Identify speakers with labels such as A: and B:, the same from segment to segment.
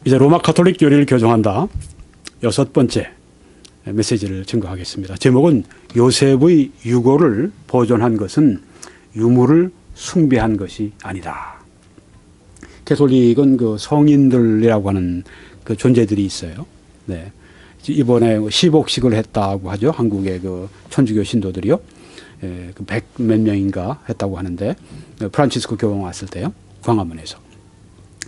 A: 이제 로마 가톨릭 교리를 교정한다. 6번째 메시지를 증거하겠습니다. 제목은 요셉의 유고를 보존한 것은 유물을 숭배한 것이 아니다. 가톨릭은 그 성인들이라고 하는 그 존재들이 있어요. 네. 이번에 10옥식을 했다고 하죠. 한국의 그 천주교 신도들이요. 예, 그 100 몇 명인가 했다고 하는데, 프란치스코 교황 왔을 때요. 광화문에서.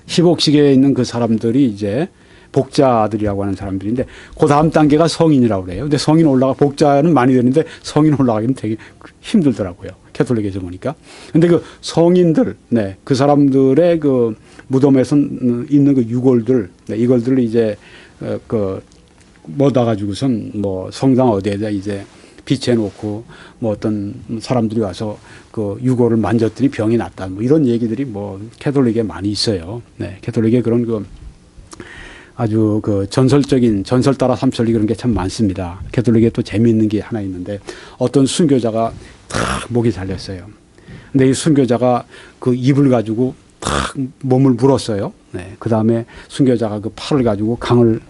A: 10옥식에 있는 그 사람들이 이제 복자들이라고 하는 사람들인데, 그 다음 단계가 성인이라고 그래요. 근데 성인 복자는 많이 되는데 성인 올라가기는 되게 힘들더라고요. 가톨릭에서 보니까. 근데 그 성인들, 네, 그 사람들의 그 무덤에서 있는 그 유골들, 네, 이걸들을 이제, 모다 가지고선 뭐 성당 어디에다 이제 비치해 놓고 뭐 어떤 사람들이 와서 그 유골을 만졌더니 병이 났다. 뭐 이런 얘기들이 뭐 가톨릭에 많이 있어요. 네. 가톨릭에 그런 그 아주 그 전설적인 전설 따라 삼설이 그런 게 참 많습니다. 가톨릭에 또 재미있는 게 하나 있는데 어떤 순교자가 탁 목이 잘렸어요. 근데 이 순교자가 그 입을 가지고 탁 몸을 물었어요. 네. 그 다음에 순교자가 그 팔을 가지고 강을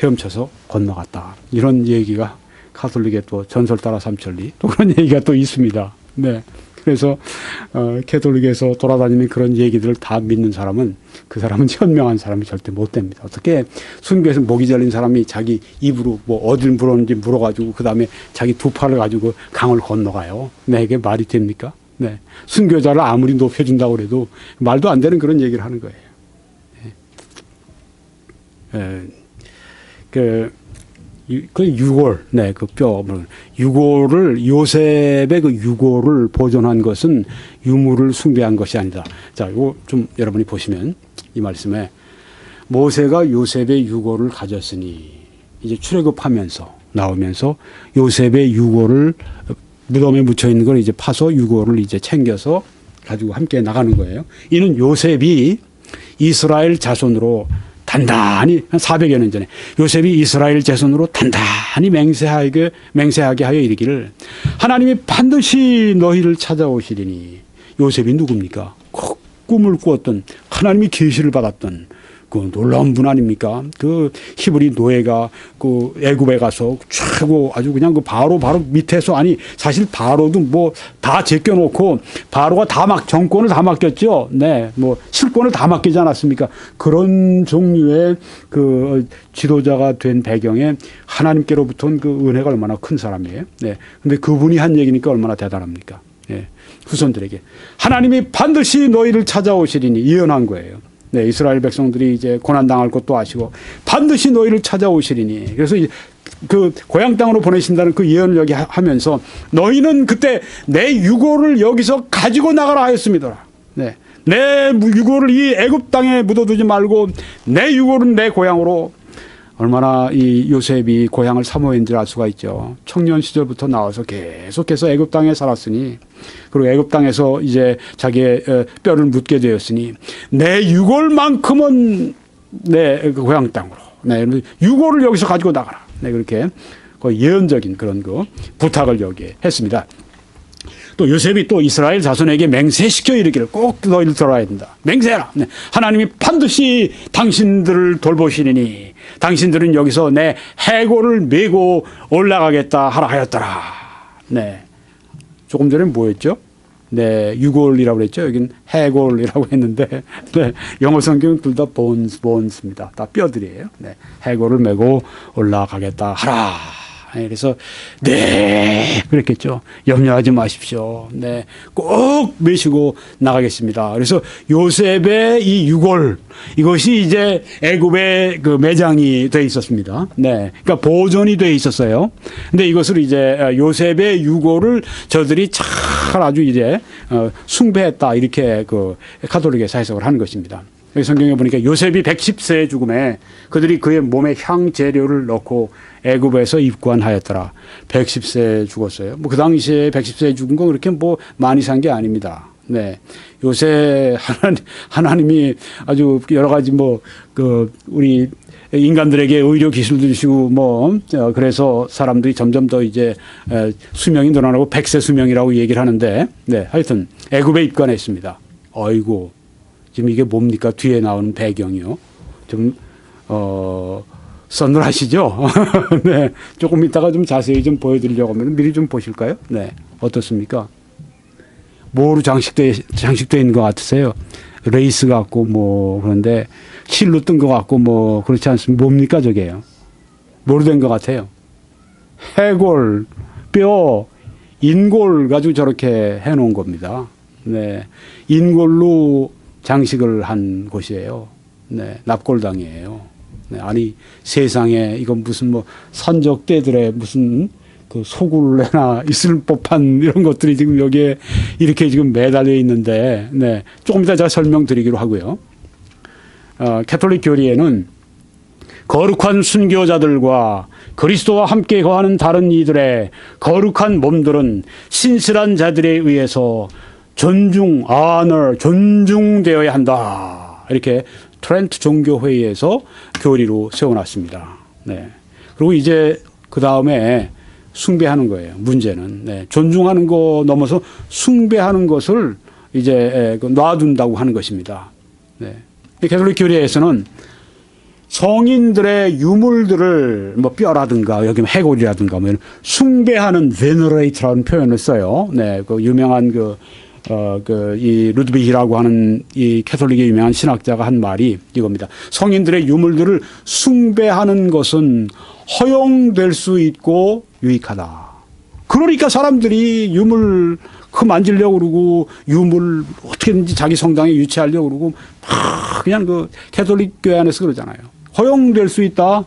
A: 헤엄쳐서 건너갔다. 이런 얘기가 가톨릭에 또 전설 따라 삼천리 또 그런 얘기가 또 있습니다. 네. 그래서 가톨릭에서 돌아다니는 그런 얘기들을 다 믿는 사람은 그 사람은 현명한 사람이 절대 못 됩니다. 어떻게 순교에서 목이 잘린 사람이 자기 입으로 뭐 어딜 물었는지 물어가지고 그 다음에 자기 두 팔을 가지고 강을 건너가요. 네, 이게 말이 됩니까? 네. 순교자를 아무리 높여준다고 해도 말도 안 되는 그런 얘기를 하는 거예요. 네. 그 유골, 네, 그 뼈, 유골을, 요셉의 그 유골을 보존한 것은 유물을 숭배한 것이 아니다. 자, 이거 좀 여러분이 보시면 이 말씀에 모세가 요셉의 유골을 가졌으니 이제 출애굽하면서 나오면서 요셉의 유골을 무덤에 묻혀 있는 걸 이제 파서 유골을 이제 챙겨서 가지고 함께 나가는 거예요. 이는 요셉이 이스라엘 자손으로 단단히 한 400여 년 전에 요셉이 이스라엘 자손으로 단단히 맹세하게 하여 이르기를 하나님이 반드시 너희를 찾아오시리니. 요셉이 누굽니까? 그 꿈을 꾸었던 하나님이 계시를 받았던 그 놀라운 분 아닙니까? 그 히브리 노예가 그 애굽에 가서 최고 아주 그냥 그 바로 밑에서, 아니 사실 바로도 뭐 다 제껴놓고 바로가 다 막 정권을 다 맡겼죠. 네, 뭐 실권을 다 맡기지 않았습니까? 그런 종류의 그 지도자가 된 배경에 하나님께로부터 온 그 은혜가 얼마나 큰 사람이에요. 네, 근데 그분이 한 얘기니까 얼마나 대단합니까? 네, 후손들에게 하나님이 반드시 너희를 찾아오시리니 예언한 거예요. 네, 이스라엘 백성들이 이제 고난당할 것도 아시고 반드시 너희를 찾아오시리니. 그래서 그 고향 땅으로 보내신다는 그 예언을 여기 하면서 너희는 그때 내 유골을 여기서 가지고 나가라 하였습니다. 네, 내 유골을 이 애굽 땅에 묻어두지 말고 내 유골은 내 고향으로. 얼마나 이 요셉이 고향을 사모했는지 알 수가 있죠. 청년 시절부터 나와서 계속해서 애굽 땅에 살았으니, 그리고 애굽 땅에서 이제 자기의 뼈를 묻게 되었으니 내 유골만큼은 내 고향 땅으로, 네, 유골을 여기서 가지고 나가라. 네, 그렇게 예언적인 그런 거 부탁을 여기에 했습니다. 또 요셉이 또 이스라엘 자손에게 맹세시켜 이르기를 꼭 너희를 들어야 된다. 맹세해라. 네. 하나님이 반드시 당신들을 돌보시리니 당신들은 여기서 내 해골을 메고 올라가겠다 하라 하였더라. 네. 조금 전에 뭐였죠? 네, 유골이라고 그랬죠. 여긴 해골이라고 했는데, 네, 영어 성경은 둘 다 bones입니다. 다 뼈들이에요. 네, 해골을 메고 올라가겠다 하라. 그래서 네 그랬겠죠. 염려하지 마십시오. 네, 꼭 메시고 나가겠습니다. 그래서 요셉의 이 유골, 이것이 이제 애굽에 그 매장이 돼 있었습니다. 네, 그러니까 보존이 돼 있었어요. 근데 이것을 이제 요셉의 유골을 저들이 잘 아주 이제 숭배했다, 이렇게 그 가톨릭에서 해석을 하는 것입니다. 여기 성경에 보니까 요셉이 110세의 죽음에 그들이 그의 몸에 향 재료를 넣고 애굽에서 입관하였더라. 110세에 죽었어요. 뭐 그 당시에 110세에 죽은 건 그렇게 뭐 많이 산 게 아닙니다. 네, 요새 하나님이 아주 여러 가지 뭐 그 우리 인간들에게 의료 기술도 주시고 뭐 그래서 사람들이 점점 더 이제 수명이 늘어나고 100세 수명이라고 얘기를 하는데, 네, 하여튼 애굽에 입관했습니다. 어이고. 지금 이게 뭡니까? 뒤에 나오는 배경이요. 좀 서늘하시죠? 네. 조금 이따가 좀 자세히 좀 보여드리려고 하면 미리 좀 보실까요? 네. 어떻습니까? 뭐로 장식되어 있는 것 같으세요? 레이스 같고 뭐 그런데 실로 뜬 것 같고 뭐 그렇지 않습니까? 뭡니까 저게요? 뭐로 된 것 같아요? 해골, 뼈, 인골 가지고 저렇게 해놓은 겁니다. 네. 인골로 장식을 한 곳이에요. 네. 납골당이에요. 네. 아니 세상에 이건 무슨 뭐 산적대들의 무슨 그 소굴에나 있을 법한 이런 것들이 지금 여기에 이렇게 지금 매달려 있는데, 네. 조금 이따 제가 설명드리기로 하고요. 캐톨릭 교리에는 거룩한 순교자들과 그리스도와 함께 거하는 다른 이들의 거룩한 몸들은 신실한 자들에 의해서 존중되어야 한다. 이렇게 트렌트 종교회의에서 교리로 세워놨습니다. 네. 그리고 이제 그 다음에 숭배하는 거예요. 문제는. 네. 존중하는 거 넘어서 숭배하는 것을 이제 놔둔다고 하는 것입니다. 네. 캐톨릭 교리에서는 성인들의 유물들을 뭐 뼈라든가 여기 해골이라든가 뭐 숭배하는 venerate라는 표현을 써요. 네. 그 유명한 이 루드비히라고 하는 이 캐톨릭의 유명한 신학자가 한 말이 이겁니다. 성인들의 유물들을 숭배하는 것은 허용될 수 있고 유익하다. 그러니까 사람들이 유물 만지려고 그러고 유물 어떻게든지 자기 성당에 유치하려고 그러고 막 그냥 그 캐톨릭 교회 안에서 그러잖아요. 허용될 수 있다.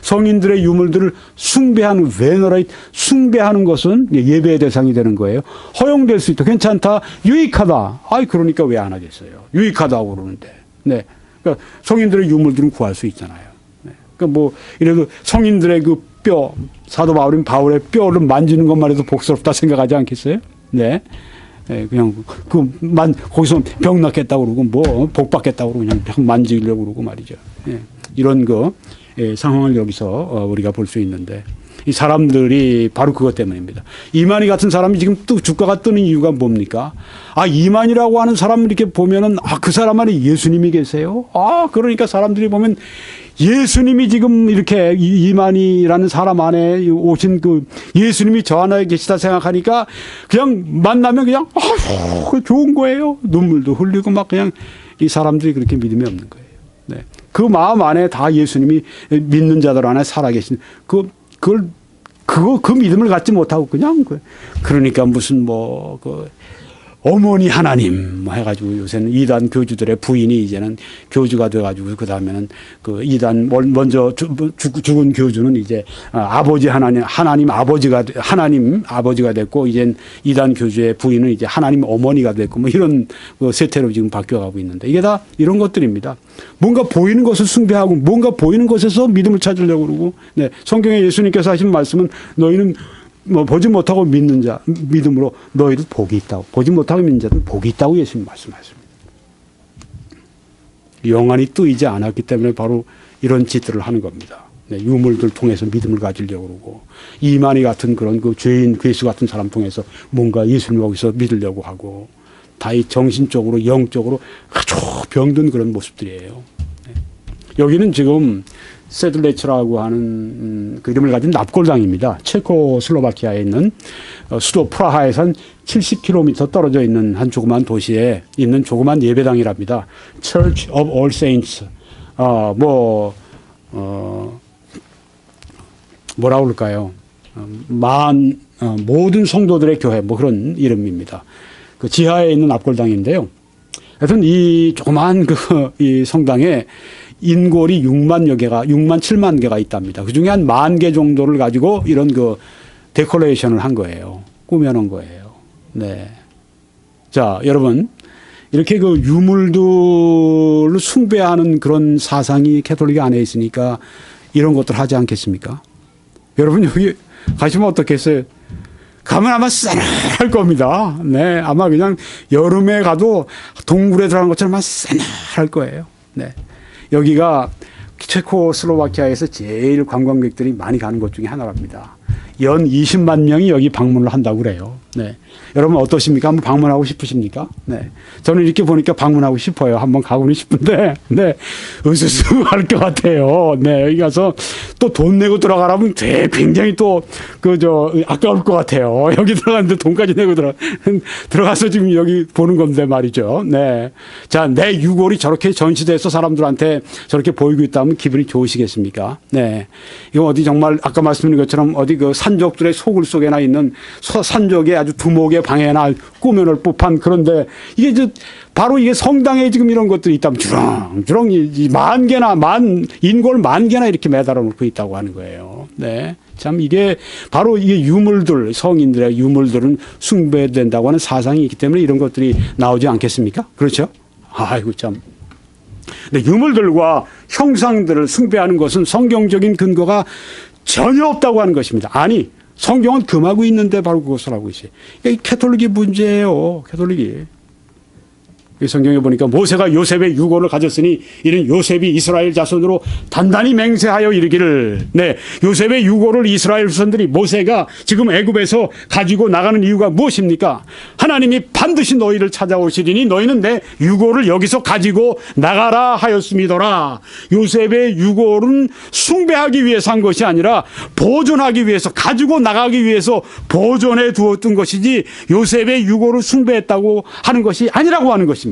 A: 성인들의 유물들을 숭배하는 venerate, 숭배하는 것은 예배의 대상이 되는 거예요. 허용될 수 있다. 괜찮다. 유익하다. 아이 그러니까 왜 안 하겠어요. 유익하다고 그러는데. 네. 그러니까 성인들의 유물들은 구할 수 있잖아요. 네. 그러니까 뭐 이래도 성인들의 그 뼈, 사도 바울의 뼈를 만지는 것만 해도 복스럽다 생각하지 않겠어요? 네. 네, 그냥 거기서 병 낫겠다고 그러고 뭐 복 받겠다고 그러고 그냥 만지려고 그러고 말이죠. 네. 이런 상황을 여기서 우리가 볼 수 있는데 이 사람들이 바로 그것 때문입니다. 이만희 같은 사람이 지금 또 주가가 뜨는 이유가 뭡니까? 이만희라고 하는 사람을 이렇게 보면은 그 사람 안에 예수님이 계세요. 그러니까 사람들이 보면 예수님이 지금 이렇게 이만희라는 사람 안에 오신 그 예수님이 저 안에 계시다 생각하니까 그냥 만나면 그냥 좋은 거예요. 눈물도 흘리고 막 그냥 이 사람들이 그렇게 믿음이 없는 거예요. 네. 그 마음 안에 다 예수님이 믿는 자들 안에 살아계신 그 믿음을 갖지 못하고 그냥 그러니까 무슨 어머니 하나님 해가지고 요새는 이단 교주들의 부인이 이제는 교주가 돼가지고 그 다음에는 그 이단 먼저 죽은 교주는 이제 아버지 하나님 아버지가 됐고 이젠 이단 교주의 부인은 이제 하나님 어머니가 됐고 뭐 이런 세태로 지금 바뀌어가고 있는데 이게 다 이런 것들입니다. 뭔가 보이는 것을 숭배하고 뭔가 보이는 것에서 믿음을 찾으려고 그러고 네. 성경에 예수님께서 하신 말씀은 너희는 보지 못하고 믿는 자, 믿음으로 너희도 복이 있다고. 보지 못하고 믿는 자들은 복이 있다고 예수님 말씀하십니다. 영안이 뜨이지 않았기 때문에 바로 이런 짓들을 하는 겁니다. 네, 유물들 통해서 믿음을 가지려고 그러고, 이만희 같은 그런 죄인, 괴수 같은 사람 통해서 뭔가 예수님을 거기서 믿으려고 하고, 다 이 정신적으로, 영적으로 아주 병든 그런 모습들이에요. 네. 여기는 지금 세들레츠라고 하는 그 이름을 가진 납골당입니다. 체코슬로바키아에 있는 수도 프라하에서 한 70km 떨어져 있는 한 조그만 도시에 있는 조그만 예배당이랍니다. Church of All Saints. 뭐라고 그럴까요? 모든 성도들의 교회, 뭐 그런 이름입니다. 그 지하에 있는 납골당인데요. 하여튼 이 조그만 이 성당에 인골이 6만 7만 개가 있답니다. 그 중에 한 10,000개 정도를 가지고 이런 데코레이션을 한 거예요. 꾸며놓은 거예요. 네. 자, 여러분. 이렇게 유물들을 숭배하는 그런 사상이 캐톨릭 안에 있으니까 이런 것들 하지 않겠습니까? 여러분, 여기 가시면 어떻겠어요? 가면 아마 싸늘할 겁니다. 네. 아마 그냥 여름에 가도 동굴에 들어간 것처럼 아마 싸늘할 거예요. 네. 여기가 체코슬로바키아에서 제일 관광객들이 많이 가는 곳 중에 하나랍니다. 연 20만 명이 여기 방문을 한다고 그래요. 네. 여러분 어떠십니까? 한번 방문하고 싶으십니까? 네. 저는 이렇게 보니까 방문하고 싶어요. 한번 가고는 싶은데, 네. 으스스할 것 같아요. 네. 여기 가서 또 돈 내고 들어가라면 굉장히 또, 아까울 것 같아요. 여기 들어갔는데 돈까지 내고 들어가서 지금 여기 보는 건데 말이죠. 네. 자, 내 유골이 저렇게 전시돼서 사람들한테 저렇게 보이고 있다면 기분이 좋으시겠습니까? 네. 이거 어디 정말 아까 말씀드린 것처럼 어디 그 산적들의 소굴 속에나 있는 산적의 아주 두목의 방에나 꾸며놓을 법한 그런데 이게 바로 이게 성당에 지금 이런 것들이 있다면 주렁주렁 인골 만 개나 이렇게 매달아 놓고 있다고 하는 거예요. 네. 참 이게 바로 이게 유물들, 성인들의 유물들은 숭배된다고 하는 사상이 있기 때문에 이런 것들이 나오지 않겠습니까? 그렇죠? 아이고 참. 근데 유물들과 형상들을 숭배하는 것은 성경적인 근거가 전혀 없다고 하는 것입니다. 아니, 성경은 금하고 있는데 바로 그것을 하고 있어요. 이 캐톨릭이 문제예요. 캐톨릭이. 이 성경에 보니까 모세가 요셉의 유골을 가졌으니 이는 요셉이 이스라엘 자손으로 단단히 맹세하여 이르기를, 네, 요셉의 유골을 이스라엘 후손들이 모세가 지금 애굽에서 가지고 나가는 이유가 무엇입니까? 하나님이 반드시 너희를 찾아오시리니 너희는 내 유골을 여기서 가지고 나가라 하였음이더라. 요셉의 유골은 숭배하기 위해서 한 것이 아니라 보존하기 위해서, 가지고 나가기 위해서 보존해 두었던 것이지 요셉의 유골을 숭배했다고 하는 것이 아니라고 하는 것입니다.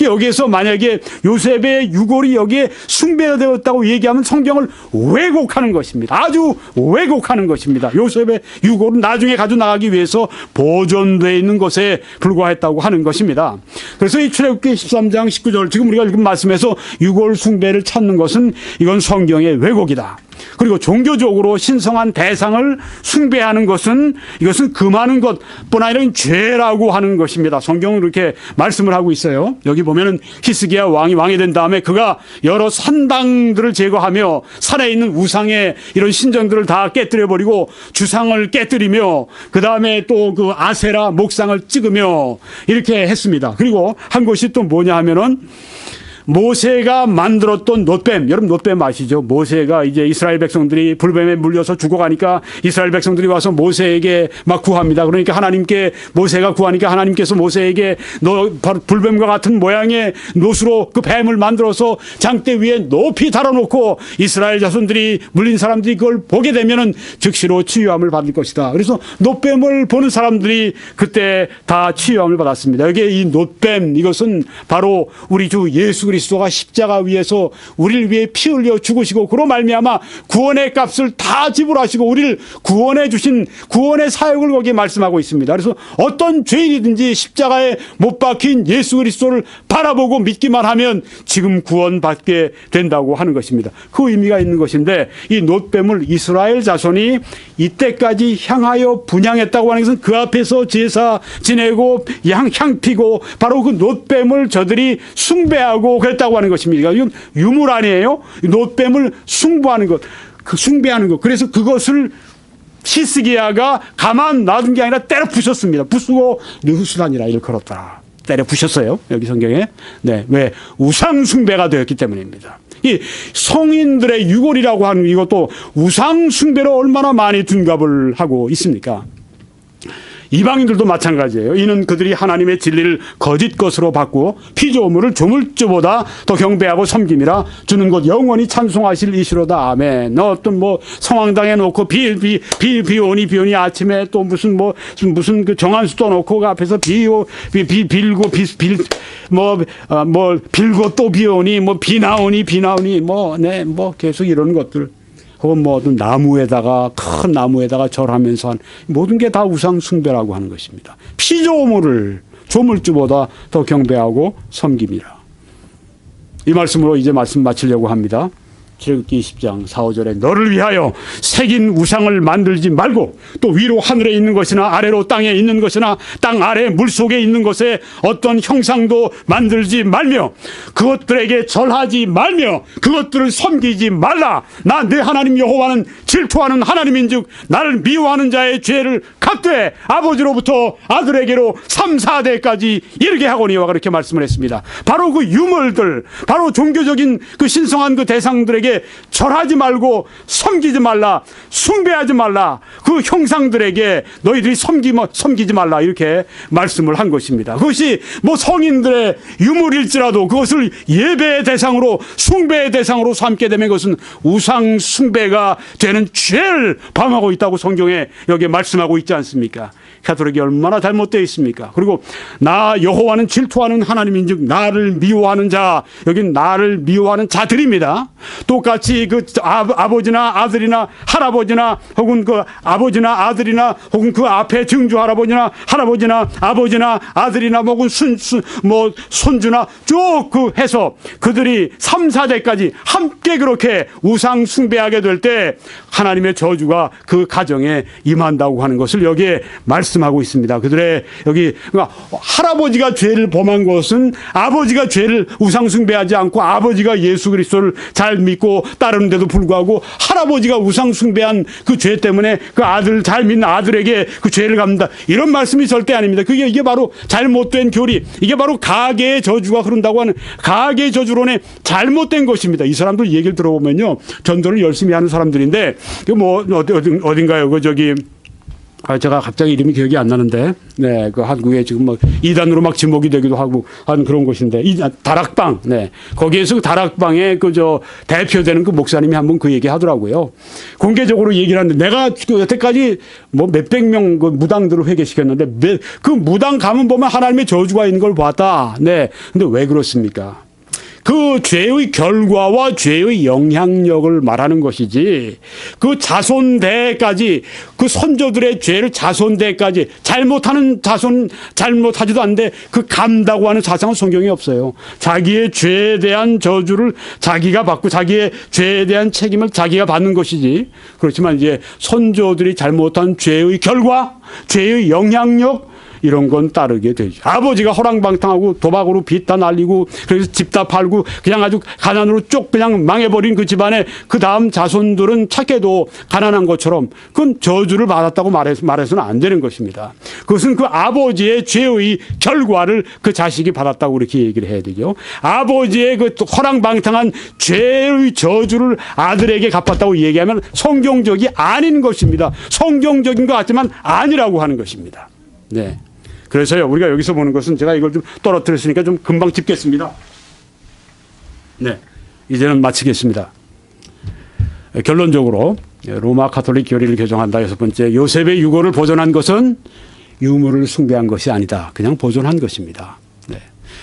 A: 여기에서 만약에 요셉의 유골이 여기에 숭배되었다고 얘기하면 성경을 왜곡하는 것입니다. 아주 왜곡하는 것입니다. 요셉의 유골은 나중에 가져 나가기 위해서 보존되어 있는 것에 불과했다고 하는 것입니다. 그래서 이 출애굽기 13장 19절 지금 우리가 읽은 말씀에서 유골 숭배를 찾는 것은 이건 성경의 왜곡이다. 그리고 종교적으로 신성한 대상을 숭배하는 것은 이것은 금하는 것뿐 아니라 죄라고 하는 것입니다. 성경은 이렇게 말씀을 하고 있어요. 여기 보면은 히스기야 왕이 된 다음에 그가 여러 산당들을 제거하며 산에 있는 우상의 이런 신전들을 다 깨뜨려 버리고 주상을 깨뜨리며 그 다음에 또 그 아세라 목상을 찍으며 이렇게 했습니다. 그리고 한 것이 또 뭐냐 하면은 모세가 만들었던 놋뱀, 여러분 놋뱀 아시죠? 모세가 이제 이스라엘 백성들이 불뱀에 물려서 죽어가니까 이스라엘 백성들이 와서 모세에게 막 구합니다. 그러니까 하나님께 모세가 구하니까 하나님께서 모세에게 너 불뱀과 같은 모양의 놋으로 그 뱀을 만들어서 장대 위에 높이 달아놓고 이스라엘 자손들이 물린 사람들이 그걸 보게 되면은 즉시로 치유함을 받을 것이다. 그래서 놋뱀을 보는 사람들이 그때 다 치유함을 받았습니다. 여기에 이 놋뱀, 이것은 바로 우리 주 예수 그리스도가 십자가 위에서 우리를 위해 피 흘려 죽으시고 그로 말미암아 구원의 값을 다 지불하시고 우리를 구원해 주신 구원의 사역을 거기에 말씀하고 있습니다. 그래서 어떤 죄인이든지 십자가에 못 박힌 예수 그리스도를 바라보고 믿기만 하면 지금 구원받게 된다고 하는 것입니다. 그 의미가 있는 것인데 이 놋뱀을 이스라엘 자손이 이때까지 향하여 분향했다고 하는 것은 그 앞에서 제사 지내고 향 피고 바로 그 놋뱀을 저들이 숭배하고 그랬다고 하는 것입니다. 이건 유물 아니에요? 놋뱀을 숭배하는 것. 그래서 그것을 히스기야가 가만 놔둔 게 아니라 때려 부셨습니다. 부수고 르후수단이라 이를 걸었다. 때려 부셨어요. 여기 성경에. 네. 왜? 우상 숭배가 되었기 때문입니다. 이 성인들의 유골이라고 하는 이것도 우상 숭배로 얼마나 많이 둔갑을 하고 있습니까? 이방인들도 마찬가지예요. 이는 그들이 하나님의 진리를 거짓 것으로 바꾸어 피조물을 조물주보다 더 경배하고 섬김이라 주는 것 영원히 찬송하실 이시로다. 아멘. 어떤 뭐 성황당에 놓고 비오니 아침에 또 무슨 그 정한수도 놓고 그 앞에서 빌고 빌고 또 비오니 비 나오니 계속 이런 것들. 혹은 어떤 나무에다가 큰 나무에다가 절하면서 한 모든 게 다 우상 숭배라고 하는 것입니다. 피조물을 조물주보다 더 경배하고 섬깁니다. 이 말씀으로 이제 말씀 마치려고 합니다. 출애굽기 20장 4, 5절에 너를 위하여 새긴 우상을 만들지 말고 또 위로 하늘에 있는 것이나 아래로 땅에 있는 것이나 땅 아래 물속에 있는 것에 어떤 형상도 만들지 말며 그것들에게 절하지 말며 그것들을 섬기지 말라. 나 내 하나님 여호와는 질투하는 하나님인즉 나를 미워하는 자의 죄를 갚되 아버지로부터 아들에게로 3, 4대까지 이르게 하거니와 그렇게 말씀을 했습니다. 바로 그 유물들, 바로 종교적인 그 신성한 그 대상들에게 형상들에게 절하지 말고 섬기지 말라, 숭배하지 말라, 그 형상들에게 너희들이 섬기지 말라, 이렇게 말씀을 한 것입니다. 그것이 뭐 성인들의 유물일지라도 그것을 예배의 대상으로, 숭배의 대상으로 삼게 되면 그것은 우상 숭배가 되는 죄를 범하고 있다고 성경에 여기에 말씀하고 있지 않습니까? 가톨릭이 얼마나 잘못되어 있습니까? 그리고 나 여호와는 질투하는 하나님인즉 나를 미워하는 자, 여긴 나를 미워하는 자들입니다. 똑같이 그 아버지나 아들이나 할아버지나 혹은 그 아버지나 아들이나 혹은 그 앞에 증조 할아버지나 할아버지나 아버지나 아들이나 혹은 손주나 쭉 그 해서 그들이 3, 4대까지 함께 그렇게 우상 숭배하게 될 때 하나님의 저주가 그 가정에 임한다고 하는 것을 여기에 말씀하고 있습니다. 그들의 여기 그러니까 할아버지가 죄를 범한 것은 아버지가 죄를 우상 숭배하지 않고 아버지가 예수 그리스도를 잘 믿고 따르는데도 불구하고 할아버지가 우상 숭배한 그 죄 때문에 그 아들 잘 믿는 아들에게 그 죄를 갚는다, 이런 말씀이 절대 아닙니다. 이게 바로 잘못된 교리, 이게 바로 가계의 저주가 흐른다고 하는 가계의 저주론의 잘못된 것입니다. 이 사람들 얘기를 들어보면요, 전도를 열심히 하는 사람들인데 뭐 어딘가요? 그 저기 제가 갑자기 이름이 기억이 안 나는데, 네, 그 한국에 지금 막 이단으로 막 지목이 되기도 하고 한 그런 곳인데, 다락방, 네, 거기에서 그 다락방에 그 대표되는 그 목사님이 한번 그 얘기 하더라고요. 공개적으로 얘기를 하는데, 내가 그 여태까지 뭐 몇백 명 그 무당들을 회개시켰는데, 그 무당 가면 보면 하나님의 저주가 있는 걸 봤다. 네, 근데 왜 그렇습니까? 그 죄의 결과와 죄의 영향력을 말하는 것이지, 그 자손대까지, 그 선조들의 죄를 자손대까지, 잘못하지도 않는데 그 감다고 하는 사상은 성경에 없어요. 자기의 죄에 대한 저주를 자기가 받고 자기의 죄에 대한 책임을 자기가 받는 것이지, 그렇지만 이제 선조들이 잘못한 죄의 결과, 죄의 영향력, 이런 건 따르게 되죠. 아버지가 허랑방탕하고 도박으로 빚 다 날리고 그래서 집 다 팔고 그냥 아주 가난으로 쪽 그냥 망해버린 그 집안에 그 다음 자손들은 착해도 가난한 것처럼 그건 저주를 받았다고 말해서는 안 되는 것입니다. 그것은 그 아버지의 죄의 결과를 그 자식이 받았다고 그렇게 얘기를 해야 되죠. 아버지의 그 허랑방탕한 죄의 저주를 아들에게 갚았다고 얘기하면 성경적이 아닌 것입니다. 성경적인 것 같지만 아니라고 하는 것입니다. 네. 그래서요, 우리가 여기서 보는 것은, 제가 이걸 좀 떨어뜨렸으니까 좀 금방 짚겠습니다. 네. 이제는 마치겠습니다. 결론적으로, 로마 가톨릭 교리를 개정한다. 6번째, 요셉의 유고를 보존한 것은 유물을 숭배한 것이 아니다. 그냥 보존한 것입니다. 네.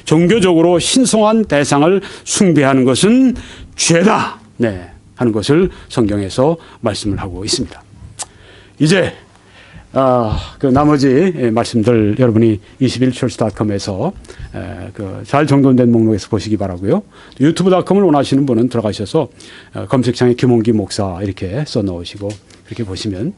A: 종교적으로 신성한 대상을 숭배하는 것은 죄다. 네. 하는 것을 성경에서 말씀을 하고 있습니다. 이제, 그 나머지 말씀들 여러분이 21church.com에서 잘 정돈된 목록에서 보시기 바라고요. 유튜브.com을 원하시는 분은 들어가셔서 검색창에 김홍기 목사 이렇게 써놓으시고 그렇게 보시면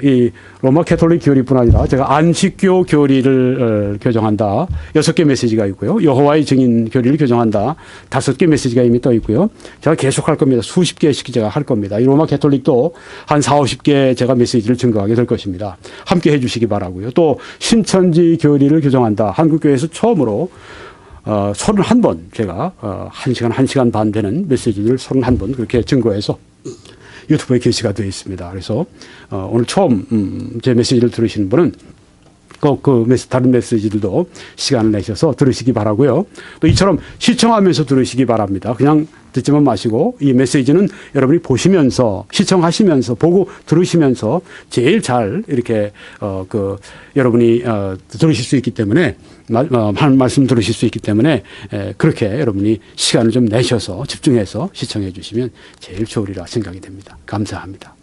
A: 이 로마 캐톨릭 교리뿐 아니라 제가 안식교 교리를 교정한다 6개 메시지가 있고요. 여호와의 증인 교리를 교정한다 5개 메시지가 이미 떠 있고요. 제가 계속 할 겁니다. 수십 개씩 제가 할 겁니다. 이 로마 캐톨릭도 한 40, 50개 제가 메시지를 증거하게 될 것입니다. 함께 해 주시기 바라고요. 또 신천지 교리를 교정한다. 한국교회에서 처음으로 31번 제가 1시간 반 되는 메시지를 31번 그렇게 증거해서 유튜브에 게시가 되어 있습니다. 그래서 오늘 처음 제 메시지를 들으시는 분은 꼭 다른 메시지들도 시간을 내셔서 들으시기 바라고요. 또 이처럼 시청하면서 들으시기 바랍니다. 그냥 듣지만 마시고 이 메시지는 여러분이 보시면서 시청하시면서 보고 들으시면서 제일 잘 이렇게 여러분이 들으실 수 있기 때문에 말씀 들으실 수 있기 때문에 그렇게 여러분이 시간을 좀 내셔서 집중해서 시청해 주시면 제일 좋으리라 생각이 됩니다. 감사합니다.